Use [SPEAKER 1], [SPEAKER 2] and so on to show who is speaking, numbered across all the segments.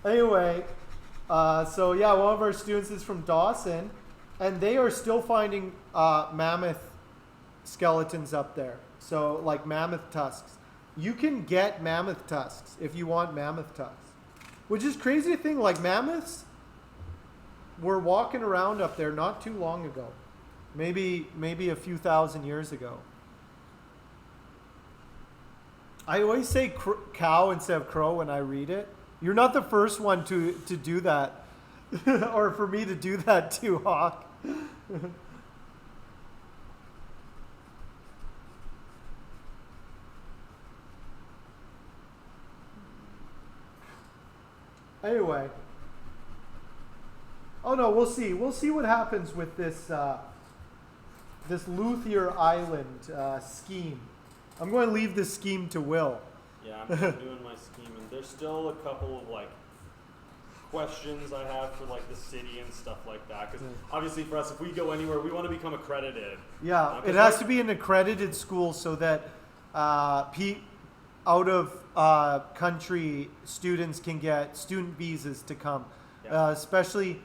[SPEAKER 1] Anyway, so yeah, one of our students is from Dawson, and they are still finding mammoth skeletons up there. So like mammoth tusks. You can get mammoth tusks if you want mammoth tusks. Which is crazy to think, like mammoths were walking around up there not too long ago. Maybe a few thousand years ago. I always say cow instead of crow when I read it. You're not the first one to do that. Or for me to do that too, Hawk. Anyway. Oh no, we'll see. We'll see what happens with this this Luthier Island scheme. I'm going to leave this scheme to Will.
[SPEAKER 2] Yeah, I'm doing my scheme, and there's still a couple of like questions I have for like the city and stuff like that. Because obviously, for us, if we go anywhere, we want to become accredited.
[SPEAKER 1] Yeah, it has to be an accredited school so that out of country students can get student visas to come. Yeah. Especially,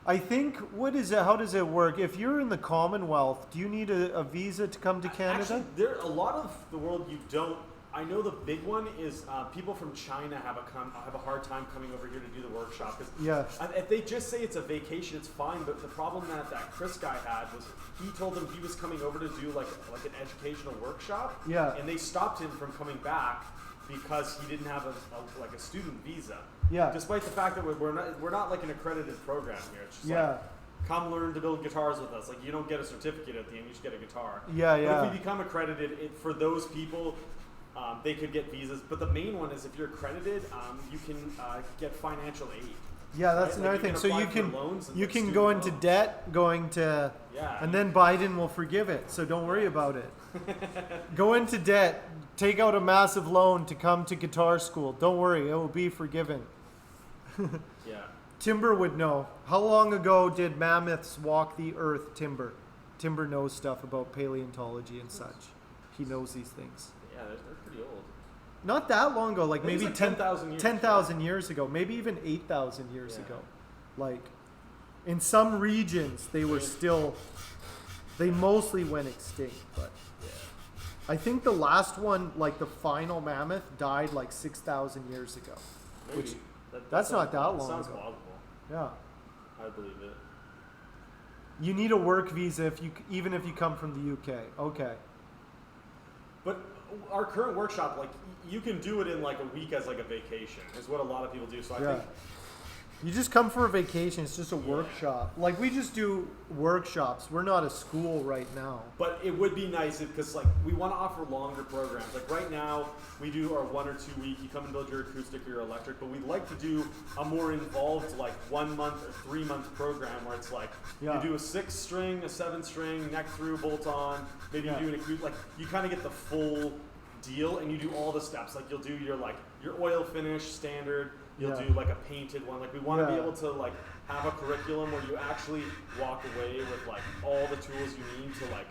[SPEAKER 1] I think, what is it? How does it work? If you're in the Commonwealth, do you need a visa to come to Canada?
[SPEAKER 2] Actually, a lot of the world you don't. I know the big one is people from China have a hard time coming over here to do the workshop. Cause if they just say it's a vacation, it's fine. But the problem that Chris guy had was he told them he was coming over to do like an educational workshop.
[SPEAKER 1] Yeah.
[SPEAKER 2] And they stopped him from coming back because he didn't have a student visa.
[SPEAKER 1] Yeah.
[SPEAKER 2] Despite the fact that we're not like an accredited program here. It's just like, come learn to build guitars with us. Like you don't get a certificate at the end, you just get a guitar.
[SPEAKER 1] Yeah,
[SPEAKER 2] But if we become accredited, for those people, they could get visas. But the main one is if you're accredited, you can get financial aid.
[SPEAKER 1] Yeah, that's another thing. So you can go into debt, and then Biden will forgive it. So don't worry about it. Go into debt, take out a massive loan to come to guitar school. Don't worry, it will be forgiven.
[SPEAKER 2] Yeah.
[SPEAKER 1] Timber would know. How long ago did mammoths walk the earth, Timber? Timber knows stuff about paleontology and such. He knows these things.
[SPEAKER 2] Yeah, they're pretty old.
[SPEAKER 1] Not that long ago, like maybe
[SPEAKER 2] like 10,000 years.
[SPEAKER 1] 10,000 years ago, maybe even 8,000 years ago. Like, in some regions, they were still, they mostly went extinct, but I think the last one, like the final mammoth, died like 6,000 years ago.
[SPEAKER 2] Maybe.
[SPEAKER 1] Which, that's not that long ago.
[SPEAKER 2] Sounds plausible.
[SPEAKER 1] Yeah.
[SPEAKER 2] I believe it.
[SPEAKER 1] You need a work visa even if you come from the UK. Okay.
[SPEAKER 2] But our current workshop, like you can do it in like a week as like a vacation, is what a lot of people do. So I think
[SPEAKER 1] you just come for a vacation. It's just a workshop. Like we just do workshops. We're not a school right now.
[SPEAKER 2] But it would be nice because like we want to offer longer programs. Like right now we do our 1 or 2 week. You come and build your acoustic or your electric. But we'd like to do a more involved like 1 month or 3 month program where it's like you do a 6 string, a 7 string, neck through, bolt on. Maybe you do an acoustic. Like you kind of get the full deal and you do all the steps. Like you'll do your oil finish standard. You'll do like a painted one. Like we want to be able to like have a curriculum where you actually walk away with like all the tools you need to like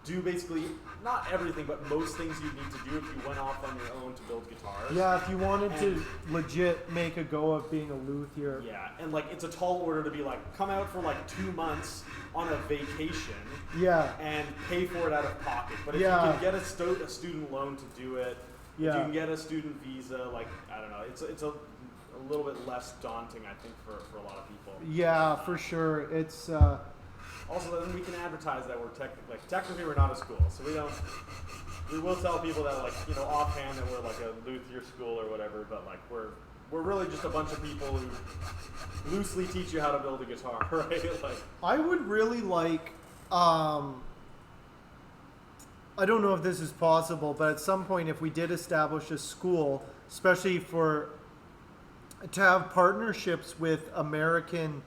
[SPEAKER 2] do basically not everything, but most things you need to do if you went off on your own to build guitars.
[SPEAKER 1] Yeah, if you wanted to legit make a go of being a luthier.
[SPEAKER 2] Yeah, and like it's a tall order to be like come out for like 2 months on a vacation.
[SPEAKER 1] Yeah.
[SPEAKER 2] And pay for it out of pocket. But if you can get a student loan to do it, if you can get a student visa, like I don't know, it's a little bit less daunting, I think, for a lot of people.
[SPEAKER 1] Yeah, for sure. It's
[SPEAKER 2] also then we can advertise that we're technically we're not a school, so we will tell people that offhand that we're like a luthier school or whatever, but like we're really just a bunch of people who loosely teach you how to build a guitar, right? Like
[SPEAKER 1] I would really like I don't know if this is possible, but at some point if we did establish a school, especially to have partnerships with American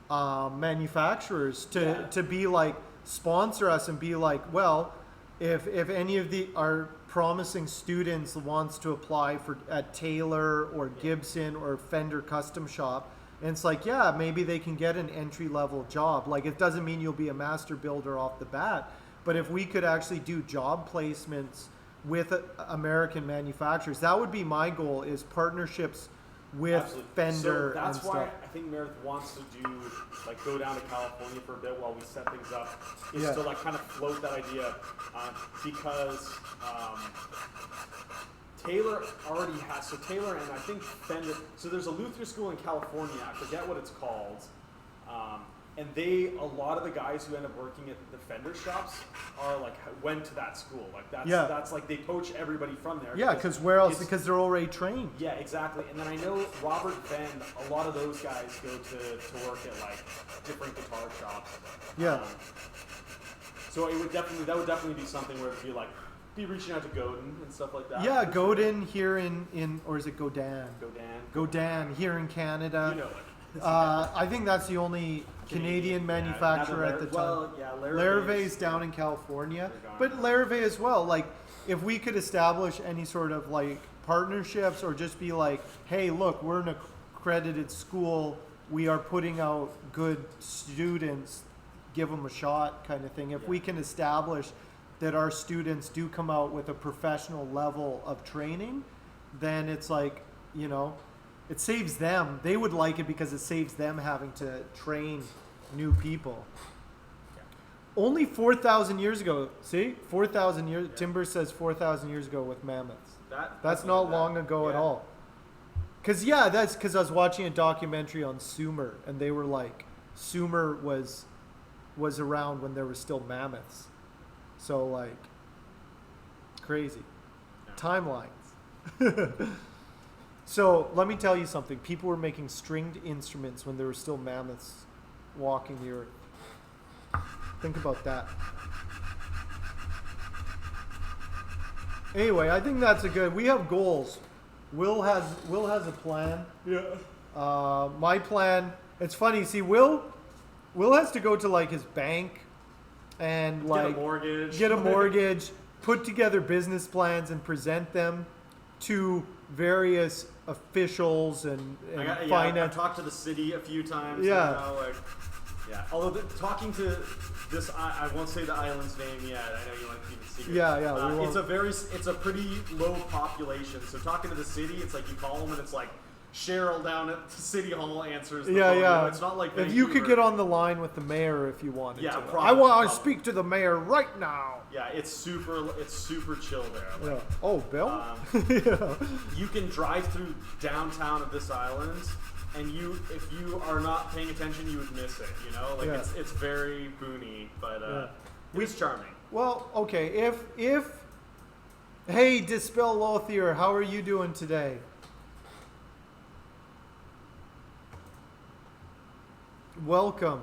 [SPEAKER 1] manufacturers to be like sponsor us and be like, well, if any of our promising students wants to apply at Taylor or Gibson or Fender Custom Shop, and it's like, yeah, maybe they can get an entry level job. Like it doesn't mean you'll be a master builder off the bat, but if we could actually do job placements with American manufacturers. That would be my goal, is partnerships with
[SPEAKER 2] Absolutely.
[SPEAKER 1] Fender
[SPEAKER 2] So that's
[SPEAKER 1] and
[SPEAKER 2] why
[SPEAKER 1] stuff.
[SPEAKER 2] I think Meredith wants to do, like, go down to California for a bit while we set things up, is
[SPEAKER 1] Yeah.
[SPEAKER 2] to like kind of float that idea, because Taylor already has. So Taylor and I think Fender. So there's a Luther school in California. I forget what it's called. And a lot of the guys who end up working at the Fender shops are like went to that school. Like that's like they poach everybody from there.
[SPEAKER 1] Yeah, because where else?
[SPEAKER 2] it's-
[SPEAKER 1] Because they're already trained.
[SPEAKER 2] Yeah, exactly. And then I know Robert Venn, a lot of those guys go to work at like different guitar shops.
[SPEAKER 1] Yeah.
[SPEAKER 2] So that would definitely be something where it'd be reaching out to Godin and stuff like that.
[SPEAKER 1] Yeah, Godin here in or is it Godin? Godin here in Canada.
[SPEAKER 2] You know it.
[SPEAKER 1] I think that's the only Canadian manufacturer at the time.
[SPEAKER 2] Well, yeah,
[SPEAKER 1] Larave's down in California,
[SPEAKER 2] They're gone.
[SPEAKER 1] but Larave as well. Like, if we could establish any sort of like partnerships, or just be like, hey, look, we're an accredited school. We are putting out good students. Give them a shot, kind of thing. If we can establish that our students do come out with a professional level of training, then it's like, you know, it saves them. They would like it because it saves them having to train new people.
[SPEAKER 2] Yeah.
[SPEAKER 1] Only 4,000 years ago. See? 4,000 years. Yeah. Timber says 4,000 years ago with mammoths. That's not long ago at all. Because, that's because I was watching a documentary on Sumer, and they were like, Sumer was around when there were still mammoths. So, like, crazy.
[SPEAKER 2] Yeah.
[SPEAKER 1] Timelines. So let me tell you something. People were making stringed instruments when there were still mammoths walking the earth. Think about that. Anyway, I think that's a good. We have goals. Will has a plan.
[SPEAKER 2] Yeah.
[SPEAKER 1] My plan. It's funny. See, Will has to go to like his bank and like
[SPEAKER 2] Get a
[SPEAKER 1] mortgage, put together business plans, and present them to various officials and finance.
[SPEAKER 2] I've talked to the city a few times.
[SPEAKER 1] Yeah.
[SPEAKER 2] Now, although talking to this, I won't say the island's name yet. I know you want to keep it secret.
[SPEAKER 1] Yeah.
[SPEAKER 2] It's a pretty low population. So talking to the city, it's like you call them and it's like Cheryl down at the city hall answers. The phone. You know, it's not like
[SPEAKER 1] if you could get on the line with the mayor if you wanted to.
[SPEAKER 2] Probably,
[SPEAKER 1] I want to speak to the mayor right now.
[SPEAKER 2] Yeah, it's super chill there.
[SPEAKER 1] Yeah. Oh, Bill.
[SPEAKER 2] Yeah. You can drive through downtown of this island, and if you are not paying attention, you would miss it. You know, like it's very boony, but it's charming.
[SPEAKER 1] Well, okay. Hey, Dispel Lothier, how are you doing today? Welcome.